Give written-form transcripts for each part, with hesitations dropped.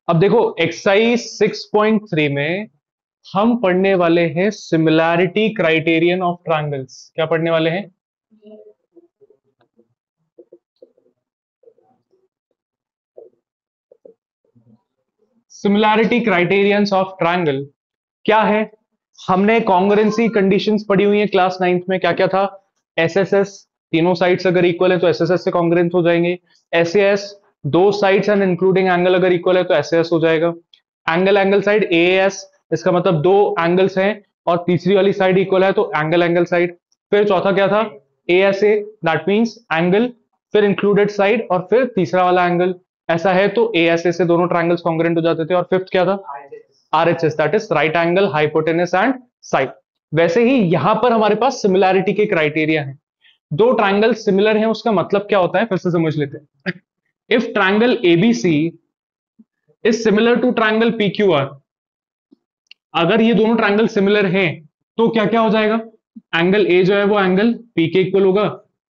अब देखो एक्सरसाइज 6.3 में हम पढ़ने वाले हैं सिमिलैरिटी क्राइटेरियन ऑफ ट्रायंगल्स। क्या पढ़ने वाले हैं? सिमिलैरिटी क्राइटेरियंस ऑफ ट्रायंगल क्या है? हमने कॉन्ग्रुएंसी कंडीशंस पढ़ी हुई है क्लास 9th में। क्या क्या था? एसएसएस, तीनों साइड्स अगर इक्वल है तो एसएसएस से कॉन्ग्रुएंट हो जाएंगे। एसएएस, दो साइड्स एंड इंक्लूडिंग एंगल अगर इक्वल है तो एसएएस हो जाएगा। एंगल एंगल साइड एएस, इसका मतलब दो एंगल्स हैं और तीसरी वाली साइड इक्वल है तो एंगल एंगल साइड। फिर चौथा क्या था? एएसए, दैट मींस एंगल, फिर इंक्लूडेड साइड और फिर तीसरा वाला एंगल। ऐसा है तो एएसए से दोनों ट्रायंगल्स कॉन्ग्रुएंट हो जाते थे। और फिफ्थ क्या था? RHS, that is right angle hypotenuse and side. वैसे ही यहां पर हमारे पास सिमिलैरिटी के क्राइटेरिया है। दो ट्रायंगल सिमिलर हैं उसका मतलब क्या होता है फिर से समझ लेते हैं। If triangle ABC is similar to triangle PQR, अगर ये दोनों ट्रायंगल सिमिलर हैं तो क्या क्या हो जाएगा? एंगल ए जो है वो एंगल पी के इक्वल होगा,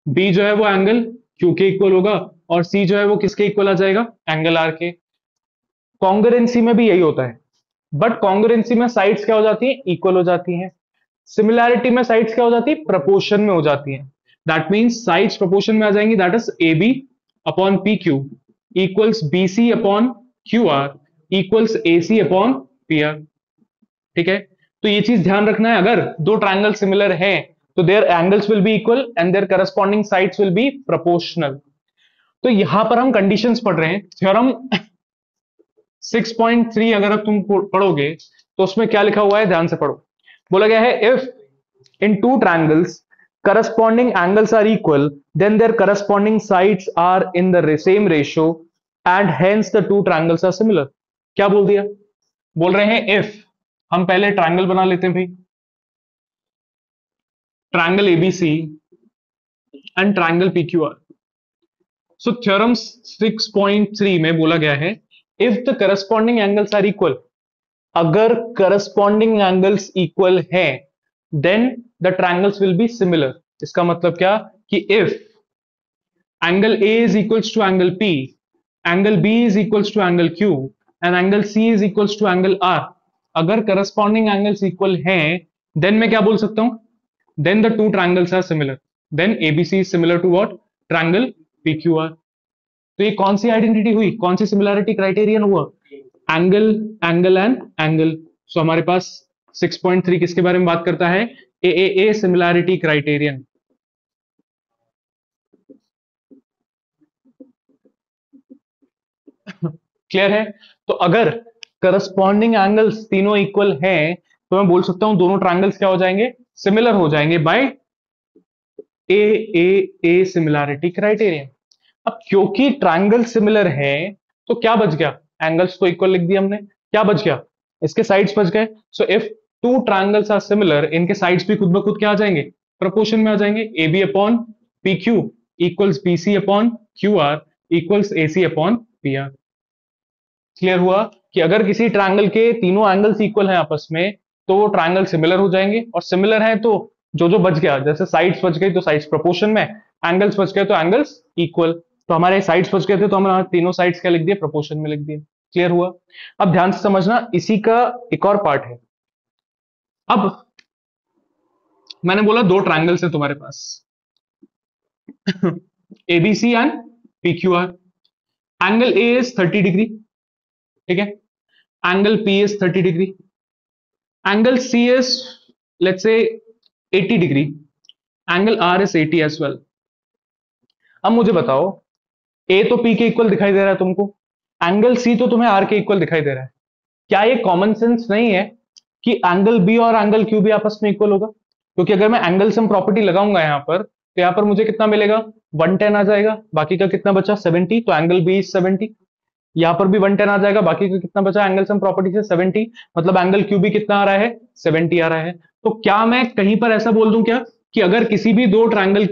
बी जो है वो एंगल क्यू के इक्वल होगा और सी जो है वो किसके इक्वल आ जाएगा? एंगल आर के। कॉन्ग्रुएंसी में भी यही होता है, बट कॉन्ग्रुएंसी में साइड्स क्या हो जाती है? इक्वल हो जाती हैं। सिमिलैरिटी में साइड्स क्या हो जाती है? प्रपोर्शन में हो जाती है। दैट मींस साइड्स प्रपोर्शन में आ जाएंगी, that is A B upon P Q equals B C upon Q R equals A C upon P R. ठीक है, तो ये चीज ध्यान रखना है, अगर दो ट्रायंगल सिमिलर हैं तो their angles will be equal and their corresponding sides will be proportional. तो यहां पर हम कंडीशंस पढ़ रहे हैं। थ्योरम 6.3 अगर अब तुम पढ़ोगे तो उसमें क्या लिखा हुआ है, ध्यान से पढ़ो। बोला गया है if in two triangles corresponding angles are equal then their corresponding sides are in the same ratio and hence the two triangles are similar। क्या बोल दिया? बोल रहे हैं if, हम पहले ट्रायंगल बना लेते हैं भाई, triangle ABC and triangle PQR. So theorem 6.3 में बोला गया है if the corresponding angles are equal, अगर करस्पॉन्डिंग एंगल्स इक्वल हैं then the triangles will be similar. इसका मतलब क्या कि if angle A is equals to angle P, angle B is equals to angle Q and angle C is equals to angle R, अगर corresponding angles equal हैं then मैं क्या बोल सकता हूं? Then the two triangles are similar. Then ABC is similar to what? Triangle PQR. तो ये कौन सी आइडेंटिटी हुई, कौन सी सिमिलैरिटी क्राइटेरियन हुआ? Angle, angle and angle. So हमारे पास 6.3 किसके बारे में बात करता है? ए सिमिलैरिटी क्राइटेरियन। क्लियर है? तो अगर करस्पॉन्डिंग एंगल्स तीनों इक्वल हैं तो मैं बोल सकता हूं दोनों ट्रायंगल्स क्या हो जाएंगे? सिमिलर हो जाएंगे बाय ए सिमिलैरिटी क्राइटेरियन। अब क्योंकि ट्रायंगल सिमिलर है तो क्या बच गया? एंगल्स तो इक्वल लिख दिया हमने, क्या बच गया? इसके साइड्स बच गए। So if two triangles are similar, इनके साइड्स भी खुद ब खुद क्या आ जाएंगे? प्रोपोर्शन में आ जाएंगे। A B upon P Q equals B C upon Q R equals A C upon P R. Clear हुआ कि अगर किसी ट्रायंगल के तीनों एंगल्स इक्वल हैं आपस में तो वो ट्रायंगल सिमिलर हो जाएंगे, और सिमिलर है तो जो जो बच गया, जैसे साइड्स बच गई तो साइड्स प्रोपोर्शन में, एंगल्स बच गए तो एंगल्स इक्वल। तो हमारे साइड्स बच गए थे तो हमने तीनों साइड्स क्या लिख दिए? प्रोपोर्शन में लिख दिए। क्लियर हुआ? अब ध्यान से समझना, इसी का एक और पार्ट है। अब मैंने बोला दो ट्रायंगल्स है तुम्हारे पास ABC and PQR. Angle A is 30 degree, ठीक है, angle P is 30 degree, angle C is let's say 80 degree, angle R is 80 as well. अब मुझे बताओ, ए तो पी के इक्वल दिखाई दे रहा है तुमको, एंगल सी तो तुम्हें आर के इक्वल दिखाई दे रहा है। क्या ये कॉमन सेंस नहीं है कि एंगल बी और एंगल क्यू भी आपस में इक्वल होगा? क्योंकि अगर मैं एंगल सम प्रॉपर्टी लगाऊंगा यहां पर तो यहां पर मुझे कितना मिलेगा? 110 आ जाएगा, बाकी का कितना बचा? 70। तो एंगल बी इज 70, यहां पर भी 110 आ जाएगा, बाकी का कितना बचा? एंगल सम प्रॉपर्टी से 70, मतलब एंगल क्यू भी कितना आ रहा है? 70 आ रहा है। तो क्या मैं कहीं पर ऐसा बोल दूं क्या कि अगर किसी भी दो ट्रायंगल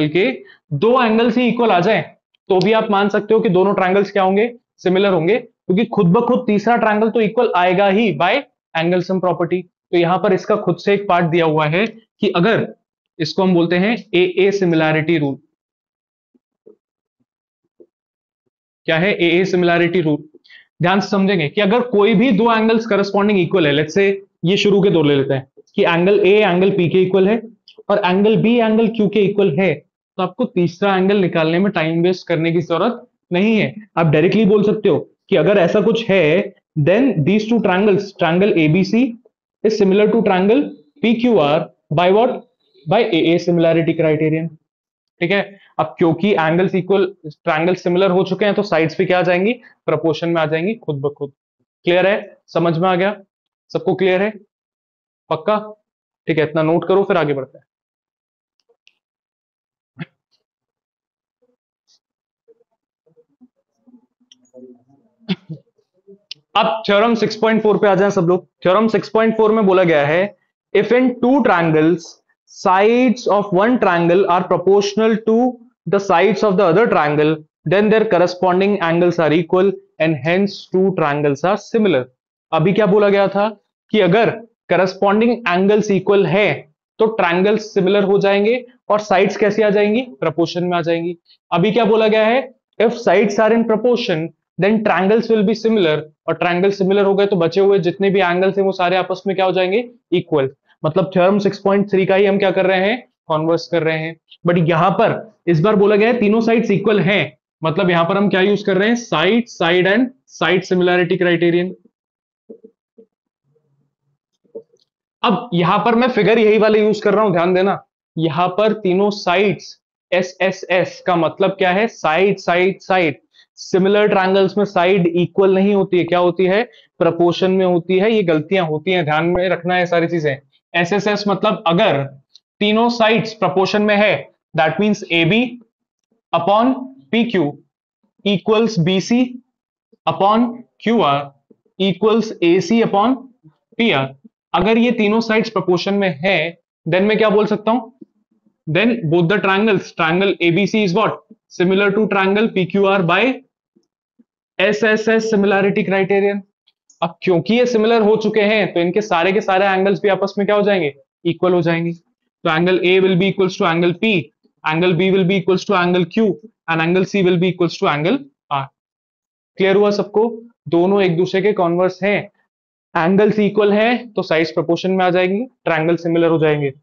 के दो एंगल्स ही इक्वल आ जाए तो भी आप मान सकते हो कि दोनों ट्रायंगल्स क्या होंगे? सिमिलर होंगे, क्योंकि खुद ब खुद तीसरा ट्रायंगल तो इक्वल आएगा ही बाय एंगल सम प्रॉपर्टी। तो यहां पर इसका खुद से एक पार्ट दिया हुआ है कि अगर, इसको हम बोलते हैं ए सिमिलैरिटी रूल। क्या है ए सिमिलैरिटी रूल? ध्यान से समझेंगे कि अगर कोई भी दो एंगल्स करस्पॉन्डिंग इक्वल है, लेट्स से ये शुरू के दो ले लेते हैं कि एंगल ए एंगल पी के इक्वल है और एंगल बी एंगल क्यू के इक्वल है, तो आपको तीसरा एंगल निकालने में टाइम वेस्ट करने की जरूरत नहीं है। आप डायरेक्टली बोल सकते हो कि अगर ऐसा कुछ है, then these two triangles, triangle ABC is similar to triangle P Q R by what, by a similarity criterion. ठीक है। अब क्योंकि एंगल्स इक्वल, ट्रायंगल सिमिलर हो चुके हैं, तो साइड्स भी क्या आ जाएंगी, प्रपोर्शन में आ जाएंगी खुद ब खुद। क्लियर है, समझ में आ गया सबको, क्लियर है पक्का? ठीक है, इतना नोट करो फिर आगे बढ़ते हैं। अब थ्योरम 6.4 पे आ जाएं सब लोग। थ्योरम 6.4 में बोला गया है, if in two triangles sides of one triangle are proportional to the sides of the other triangle, then their corresponding angles are equal and hence two triangles are similar। अभी क्या बोला गया था कि अगर करस्पॉन्डिंग एंगल्स इक्वल है तो triangles similar हो जाएंगे और साइड्स कैसे आ जाएंगी, प्रपोर्शन में आ जाएंगी। अभी क्या बोला गया है, if sides are in proportion then triangles will be similar, और ट्रायंगल सिमिलर हो गए तो बचे हुए जितने भी एंगल्स हैं वो सारे आपस में क्या हो जाएंगे, इक्वल। मतलब थ्योरम 6.3 का ही हम क्या कर रहे हैं, कॉन्वर्स कर रहे हैं। बट यहां पर इस बार बोला गया है तीनों साइड्स इक्वल हैं, मतलब यहां पर हम क्या यूज कर रहे हैं, side side and side similarity criterion. अब यहां पर मैं फिगर यही वाले यूज कर रहा हूं, ध्यान देना। यहां पर तीनों साइड्स, एस एस एस का मतलब क्या है, side side side. Similar triangles में साइड इक्वल नहीं होती है, क्या होती है, प्रपोर्शन में होती है। ये गलतियां होती हैं, ध्यान में रखना है सारी चीजें। एस एस एस मतलब अगर तीनों साइड्स प्रपोर्शन में है, that means A B upon P Q equals B C upon Q R equals A C upon P R. अगर ये तीनों साइड्स प्रपोर्शन में है, देन मैं क्या बोल सकता हूं, then both the triangles, triangle ABC is what, similar to triangle PQR by S S S similarity criterion. अब क्योंकि ये सिमिलर हो चुके हैं तो इनके सारे के सारे एंगल्स भी आपस में क्या हो जाएंगे, इक्वल हो जाएंगे। तो angle A will be equals to angle P, angle B will be equals to angle Q and angle C will be equals to angle R. Clear हुआ सबको, दोनों एक दूसरे के कॉन्वर्स हैं। एंगल्स इक्वल है तो साइड्स प्रोपोर्शन में आ जाएंगी, ट्रायंगल सिमिलर हो जाएंगे।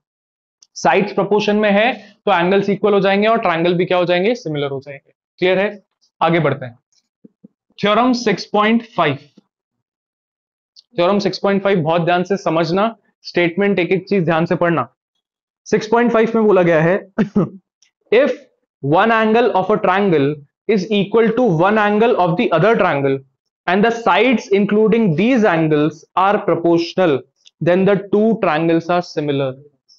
साइड्स प्रोपोर्शन में है तो एंगल्स इक्वल हो जाएंगे और ट्रायंगल भी क्या हो जाएंगे, सिमिलर हो जाएंगे। क्लियर है, आगे बढ़ते हैं। थ्योरम 6.5, थ्योरम 6.5 बहुत ध्यान से समझना, स्टेटमेंट एक एक चीज ध्यान से पढ़ना। 6.5 में बोला गया है if one angle of a triangle is equal to one angle of the other triangle and the sides including these angles are proportional, then the two triangles are similar।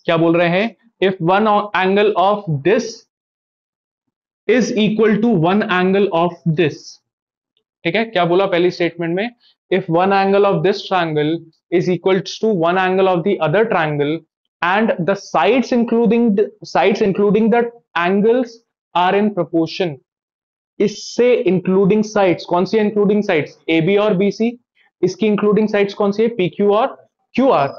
क्या बोल रहे हैं, if one angle of this is equal to one angle of this। ठीक है, क्या बोला पहली statement में, if one angle of this triangle is equal to one angle of the other triangle and the sides including the angles are in proportion। इससे including sides कौन सी है, इंक्लूडिंग साइड्स ए बी और B C, इसकी including sides कौन सी है, P Q और Q R.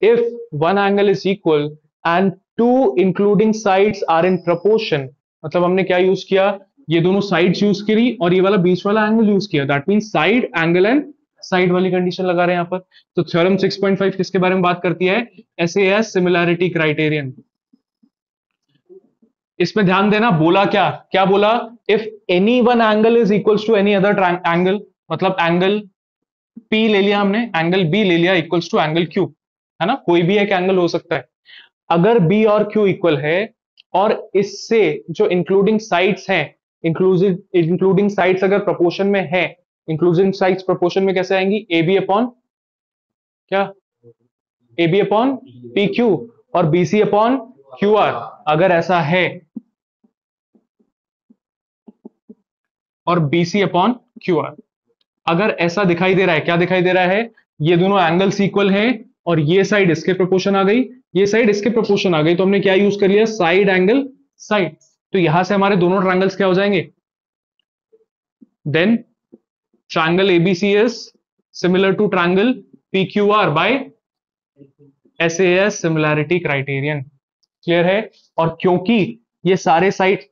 If one angle is equal and two including sides are in proportion, मतलब हमने क्या यूज किया, ये दोनों साइड्स यूज करी और ये वाला बीच वाला एंगल यूज किया, that means side angle and side वाली कंडीशन लगा रहे हैं यहाँ पर। तो थ्योरम 6.5 किसके बारे में बात करती है, एसएएस सिमिलैरिटी क्राइटेरियन। इसमें ध्यान देना, बोला क्या क्या बोला, if any one angle is equals to any other angle, मतलब एंगल पी ले लिया हमने, एंगल बी ले लिया इक्वल्स टू एंगल क्यू, है ना, कोई भी एक एंगल हो सकता है। अगर बी और क्यू इक्वल है और इससे जो इंक्लूडिंग साइड्स हैं, इंक्लूडिंग साइड्स अगर प्रोपोर्शन में है, इंक्लूडिंग साइड्स प्रोपोर्शन में कैसे आएंगी, ए बी अपॉन क्या, A B upon P Q और B C upon Q R. अगर ऐसा है और BC अपॉन क्यू आर, अगर ऐसा दिखाई दे रहा है, क्या दिखाई दे रहा है, ये दोनों एंगल्स इक्वल हैं और ये साइड इसके प्रोपोर्शन आ गई, ये साइड इसके प्रोपोर्शन आ गई, तो हमने क्या यूज कर लिया, साइड एंगल साइड। तो यहां से हमारे दोनों ट्रायंगल्स क्या हो जाएंगे, then triangle ABC is similar to triangle PQR by SAS similarity criterion. Clear है, और क्योंकि ये सारे साइड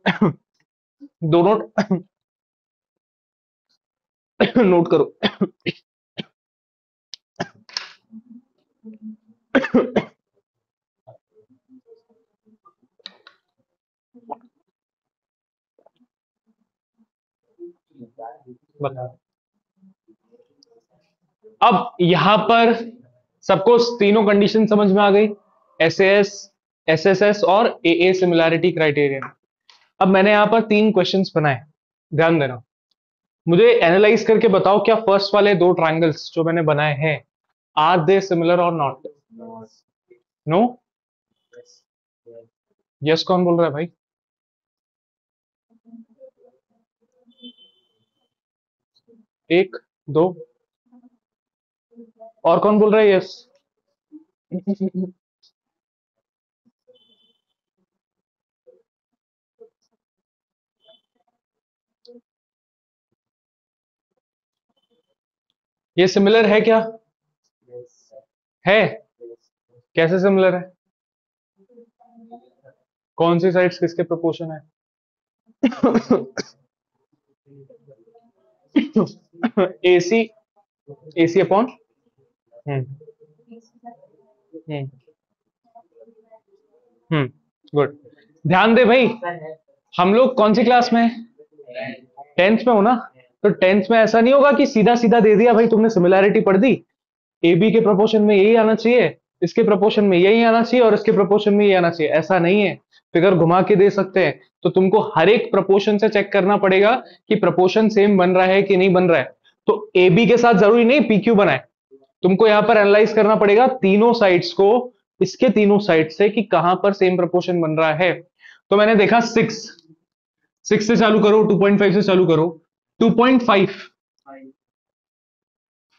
दोनों नोट करो। बता। अब यहां पर सबको तीनों कंडीशन समझ में आ गई, एसएस, एसएसएस और एए सिमिलैरिटी क्राइटेरिया। अब मैंने यहां पर 3 क्वेश्चंस बनाए, ध्यान देना। मुझे एनालाइज करके बताओ, क्या फर्स्ट वाले 2 ट्रायंगल्स जो मैंने बनाए हैं, आर दे सिमिलर और नॉट? नो? यस कौन बोल रहा है भाई? एक, दो, और कौन बोल रहा है यस? ये सिमिलर है क्या? है? कैसे सिमिलर है? कौन सी साइड्स किसके प्रोपोर्शन है? एसी, एसी अपॉन, हम्म हम्म गुड। ध्यान दे भाई, हम लोग कौन सी क्लास में हैं? 10th में हो ना? तो 10th में ऐसा नहीं होगा कि सीधा सीधा दे दिया भाई तुमने, सिमिलैरिटी पढ़ दी, ए बी के प्रोपोर्शन में यही आना चाहिए, इसके प्रोपोर्शन में यही आना चाहिए और इसके प्रोपोर्शन में यही आना चाहिए, ऐसा नहीं है। फिगर घुमा के दे सकते हैं, तो तुमको हर एक प्रोपोर्शन से चेक करना पड़ेगा कि प्रोपोर्शन सेम बन रहा है कि नहीं बन रहा है। तो ए बी के साथ जरूरी नहीं पी क्यू बनाए, तुमको यहां पर एनालाइज करना पड़ेगा तीनों साइड्स को, इसके तीनों साइड से कि कहां पर सेम प्रोपोर्शन बन रहा है। तो मैंने देखा 6, 6 से चालू करो, 2.5 से चालू करो, 2.5,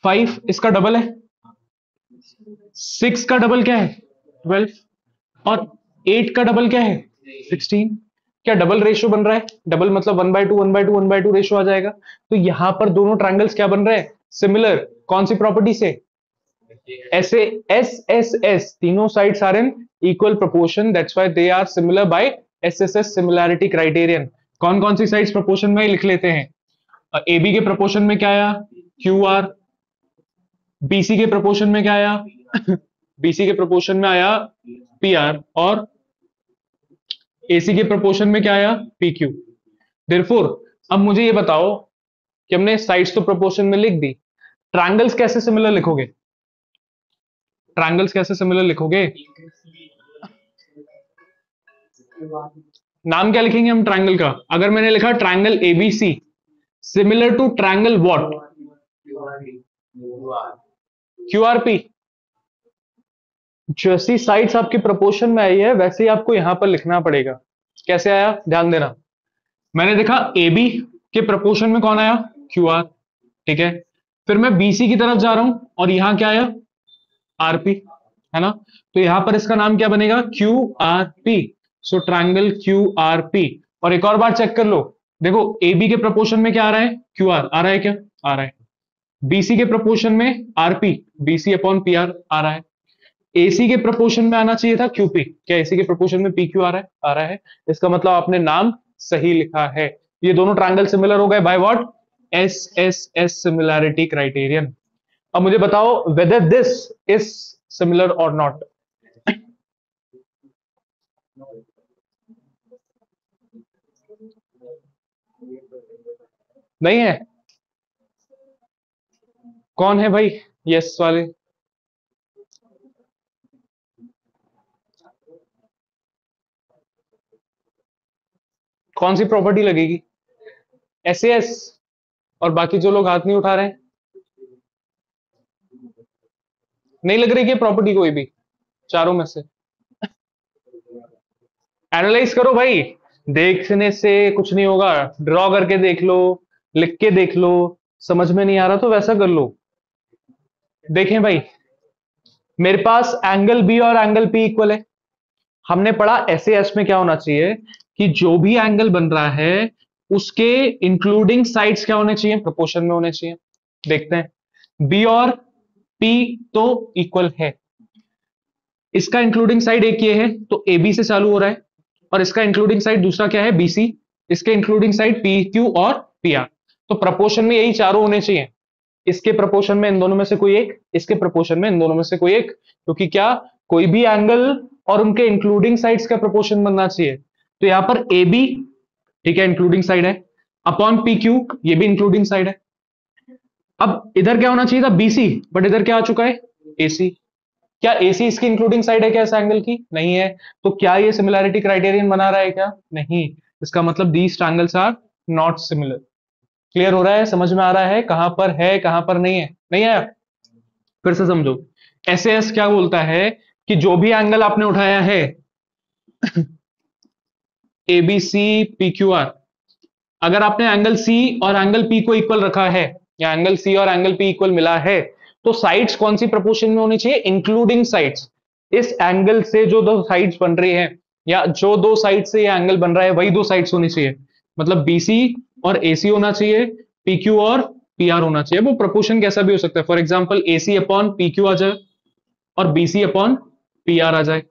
5 इसका डबल है, 6 का डबल क्या है 12, और 8 का डबल क्या है 16। क्या डबल रेशियो बन रहा है? डबल मतलब 1/2 1/2 1/2 रेशियो आ जाएगा। तो यहां पर दोनों ट्रायंगल्स क्या बन रहे हैं? सिमिलर। कौन सी प्रॉपर्टी से? ऐसे एस एस एस, तीनों sides are in equal proportion, that's why they are similar by SSS similarity criterion. कौन कौन सी साइड्स प्रोपोर्शन में लिख लेते हैं। ए बी के प्रोपोर्शन में क्या आया? Q R. बीसी के प्रोपोर्शन में क्या आया? बीसी के प्रोपोर्शन में आया पी आर, और एसी के प्रोपोर्शन में क्या आया? P Q. देयरफॉर अब मुझे ये बताओ कि हमने साइड्स तो प्रोपोर्शन में लिख दी, ट्रायंगल्स कैसे सिमिलर लिखोगे? ट्रायंगल्स कैसे सिमिलर लिखोगे? नाम क्या लिखेंगे हम ट्रायंगल का? अगर मैंने लिखा triangle ABC similar to triangle what? QRP. जैसी साइड्स आपकी प्रोपोर्शन में आई है वैसे ही आपको यहां पर लिखना पड़ेगा। कैसे आया ध्यान देना। मैंने देखा ए बी के प्रोपोर्शन में कौन आया? क्यू आर, ठीक है। फिर मैं बीसी की तरफ जा रहा हूं और यहां क्या आया? आरपी, है ना? तो यहां पर इसका नाम क्या बनेगा? Q R P. So triangle Q R P. और एक और बार चेक कर लो, देखो ए बी के प्रोपोर्शन में क्या आ रहा है? क्यू आर आ रहा है क्या? आ रहा है। बीसी के प्रोपोर्शन में RP, BC upon P R आ रहा है। एसी के प्रोपोर्शन में आना चाहिए था क्यूपी, क्या एसी के प्रोपोर्शन में पी क्यू आ रहा है? आ रहा है। इसका मतलब आपने नाम सही लिखा है। ये दोनों ट्रायंगल सिमिलर हो गए bye what? S S S similarity criterion. अब मुझे बताओ वेदर दिस इज सिमिलर और नॉट। नहीं है? कौन है भाई यस वाले? कौन सी प्रॉपर्टी लगेगी? S S. और बाकी जो लोग हाथ नहीं उठा रहे हैं, नहीं लग रही कि प्रॉपर्टी कोई भी चारों में से? एनालाइज करो भाई, देखने से कुछ नहीं होगा, ड्रॉ करके देख लो, लिख के देख लो, समझ में नहीं आ रहा तो वैसा कर लो। देखें भाई, मेरे पास एंगल बी और एंगल पी इक्वल है। हमने पढ़ा ऐसे एस में क्या होना चाहिए कि जो भी एंगल बन रहा है उसके इंक्लूडिंग साइड्स क्या होने चाहिए? प्रोपोर्शन में होने चाहिए। देखते हैं, बी और पी तो इक्वल है, इसका इंक्लूडिंग साइड एक ये है तो ए बी से चालू हो रहा है, और इसका इंक्लूडिंग साइड दूसरा क्या है? बीसी, इसके इंक्लूडिंग साइड पी क्यू और पी आर। तो प्रपोर्शन में यही चारों होने चाहिए, इसके प्रपोर्शन में इन दोनों में से कोई एक, इसके प्रपोर्शन में इन दोनों में से कोई एक, क्योंकि क्या कोई भी एंगल और उनके इंक्लूडिंग साइड्स का प्रपोर्शन बनना चाहिए। तो यहां पर ए बी, ठीक है, इंक्लूडिंग साइड है, अपॉन पी क्यू, ये भी इंक्लूडिंग साइड है। अब इधर क्या होना चाहिए था, बीसी, बट इधर क्या आ चुका है, एसी। क्या एसी इसकी इंक्लूडिंग साइड है क्या इस एंगल की, नहीं है। तो क्या ये सिमिलैरिटी क्राइटेरियन बना रहा है क्या, नहीं। इसका मतलब these triangles are not similar. Clear हो रहा है, समझ में आ रहा है कहां पर है कहां पर नहीं है, नहीं है। फिर से समझो, एसएस क्या बोलता है कि जो भी एंगल आपने उठाया है A B C P Q R, अगर आपने एंगल सी और एंगल पी को इक्वल रखा है, या एंगल सी और एंगल पी इक्वल मिला है, तो साइड्स कौन सी प्रोपोर्शन में होनी चाहिए, इंक्लूडिंग साइड्स। इस एंगल से जो दो साइड्स बन रही है, या जो दो साइड से ये एंगल बन रहा है, वही दो साइड्स होनी चाहिए। मतलब बीसी और एसी होना चाहिए, पीक्यू और पीआर होना चाहिए। वो प्रोपोर्शन कैसा भी हो सकता है, for example AC upon PQ आ जाए और बीसी अपॉन पीआर आ जाए,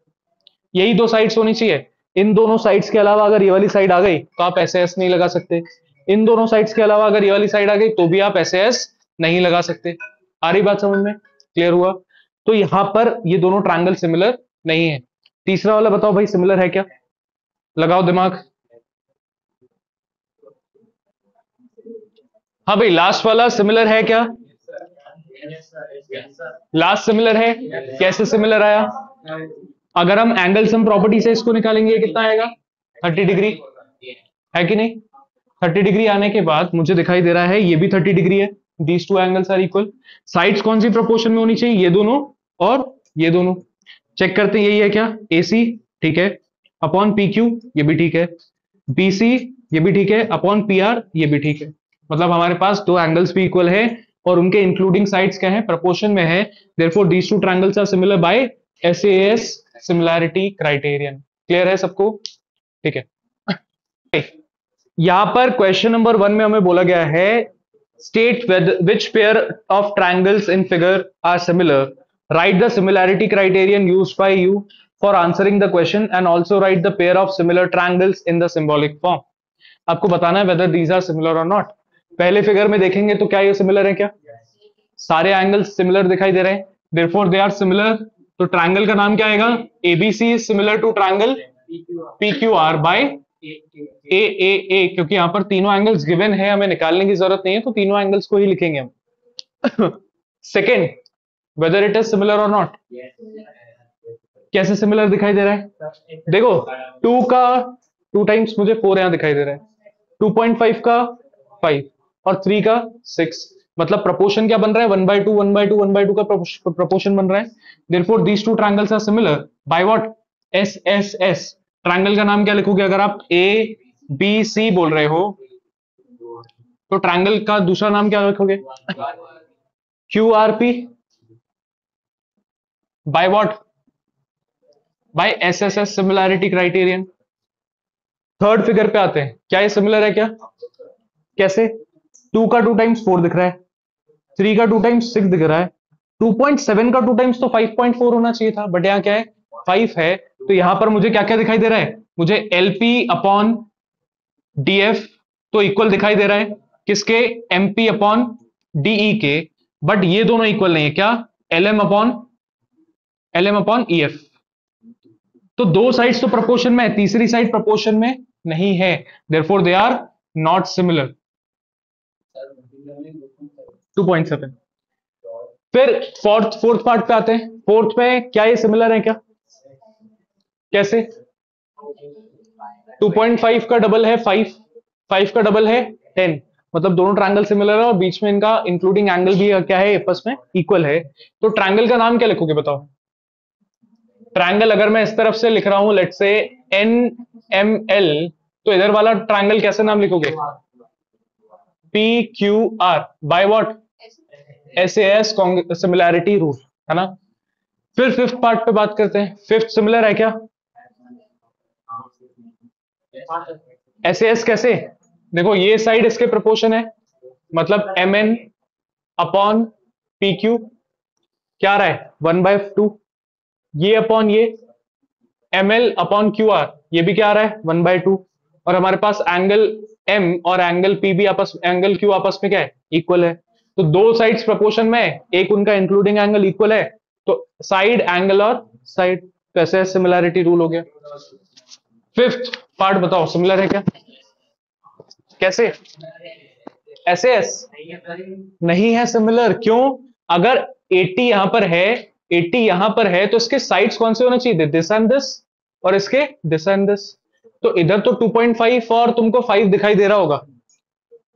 यही दो साइड्स होनी चाहिए। इन दोनों साइड्स के अलावा अगर ये वाली साइड आ गई तो आप ऐसे एस नहीं लगा सकते, इन दोनों साइड्स के अलावा अगर ये वाली साइड आ गई तो भी आप ऐसे एस नहीं लगा सकते। आ रही बात समझ में, क्लियर हुआ। तो यहां पर ये दोनों ट्रायंगल सिमिलर नहीं है। तीसरा वाला बताओ भाई, सिमिलर है क्या, लगाओ दिमाग। हाँ भाई, लास्ट वाला सिमिलर है क्या, लास्ट सिमिलर है। कैसे सिमिलर आया, अगर हम एंगल सम प्रॉपर्टी से इसको निकालेंगे कितना आएगा, 30 डिग्री, है कि नहीं। 30 डिग्री आने के बाद मुझे दिखाई दे रहा है ये भी 30 डिग्री है, these two angles are equal. Sides कौन सी प्रोपोर्शन में होनी चाहिए, ये दोनों और ये दोनों। चेक करते हैं यही है क्या, एसी ठीक है, अपॉन पी क्यू ये भी ठीक है, बीसी ये भी ठीक है, अपॉन पी आर ये भी ठीक है। मतलब हमारे पास दो एंगल्स भी इक्वल है और उनके इंक्लूडिंग साइड्स क्या है, प्रपोर्शन में है। Therefore these two triangles are similar by SAS similarity criterion. Clear है सबको, ठीक है। यहां पर क्वेश्चन नंबर 1 में हमें बोला गया है, state which pair of triangles in figure are similar, write the similarity criterion used by you for answering the question and also write the pair of similar triangles in the symbolic form. आपको बताना है whether these are similar और नॉट। पहले figure में देखेंगे तो क्या ये सिमिलर है क्या, सारे एंगल्स सिमिलर दिखाई दे रहे हैं, देयरफॉर दे आर सिमिलर। तो ट्रायंगल का नाम क्या आएगा, ABC is similar to triangle PQR by A A A, क्योंकि यहां पर तीनों एंगल्स गिवन है, हमें निकालने की जरूरत नहीं है, तो तीनों एंगल्स को ही लिखेंगे हम। Second, whether it is similar और नॉट। कैसे सिमिलर दिखाई दे रहा है, देखो 2 का 2 टाइम्स मुझे 4 यहां दिखाई दे रहा है, 2.5 का 5 और 3 का 6। मतलब प्रपोर्शन क्या बन रहा है, 1/2 1/2 1/2 का प्रपोर्शन बन रहा है। Therefore these two triangles are similar by what, S S S. Triangle का नाम क्या लिखोगे, अगर आप ए बी सी बोल रहे हो तो ट्रायंगल का दूसरा नाम क्या लिखोगे, Q R P bye what, bye S S S similarity criterion. Third figure पे आते हैं, क्या ये सिमिलर है क्या, कैसे, 2 का 2 टाइम्स 4 दिख रहा है, 3 का 2 टाइम्स 6 दिख रहा है, 2.7 का 2 टाइम्स तो 5.4 होना चाहिए था, बट यहां क्या है 5 है। तो यहां पर मुझे क्या क्या दिखाई दे रहा है, मुझे एलपी अपॉन डीएफ तो इक्वल दिखाई दे रहा है किसके, एमपी अपॉन डीई के, बट ये दोनों इक्वल नहीं है क्या, एलएम अपॉन ईएफ। तो दो साइड्स तो प्रपोर्शन में है, तीसरी साइड प्रपोर्शन में नहीं है, therefore they are not similar. 2.7। फिर फोर्थ पार्ट पे आते हैं, फोर्थ में क्या ये सिमिलर है क्या, कैसे, 2.5 का डबल है 5, 5 का डबल है 10। मतलब दोनों ट्रायंगल सिमिलर है और बीच में इनका इंक्लूडिंग एंगल भी क्या है, आपस में इक्वल है। तो ट्रायंगल का नाम क्या लिखोगे बताओ। ट्रायंगल अगर मैं इस तरफ से लिख रहा हूं लेट से एन एम एल, तो इधर वाला ट्रायंगल कैसे नाम लिखोगे, P Q R by what, S S similarity rule, है ना। फिर फिफ्थ पार्ट पे बात करते हैं, फिफ्थ सिमिलर है क्या, एस एस कैसे, देखो ये साइड इसके प्रोपोर्शन है, मतलब M N upon P Q क्या आ रहा है 1/2, ये अपॉन ये M L upon Q R ये भी क्या आ रहा है 1/2, और हमारे पास एंगल एम और एंगल पी भी एंगल क्यू आपस में क्या है, इक्वल है। तो दो साइड्स प्रपोर्शन में है, एक उनका इंक्लूडिंग एंगल इक्वल है, तो साइड एंगल और साइड, कैसे सिमिलैरिटी रूल हो गया। फिफ्थ पार्ट बताओ, सिमिलर है क्या, कैसे, ऐसे नहीं है सिमिलर, क्यों, अगर 80 यहां पर है, 80 यहां पर है, तो इसके साइड्स कौन से होने चाहिए, दिस एंड दिस, और इसके दिस एंड दिस। तो इधर तो 2.5 और तुमको 5 दिखाई दे रहा होगा,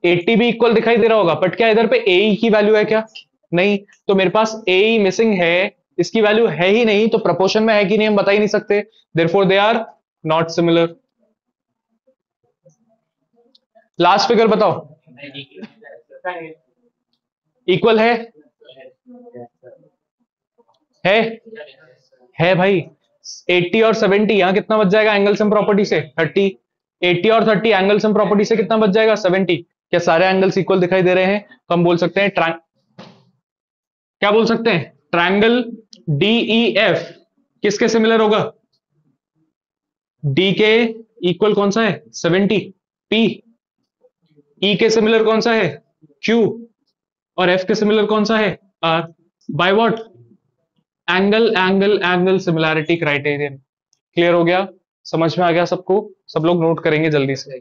80 भी इक्वल दिखाई दे रहा होगा, बट क्या इधर पे ए की वैल्यू है क्या, नहीं, तो मेरे पास ए मिसिंग है, इसकी वैल्यू है ही नहीं, तो प्रपोर्शन में है कि नहीं हम बता ही नहीं सकते, therefore they are not similar. Last figure बताओ, इक्वल है है भाई। 80 और 70, यहां कितना बच जाएगा एंगल सम प्रॉपर्टी से, 30, 80 और 30 एंगल सम प्रॉपर्टी से कितना बच जाएगा, 70। क्या सारे एंगल्स इक्वल दिखाई दे रहे हैं, तो हम बोल सकते हैं क्या बोल सकते हैं, ट्रायंगल डीईएफ किसके सिमिलर होगा, डी के इक्वल कौन सा है 70, पी, ई के सिमिलर कौन सा है क्यू, और एफ के सिमिलर कौन सा है R, by what, angle angle angle similarity criterion. Clear हो गया, समझ में आ गया सबको, सब लोग नोट करेंगे जल्दी से।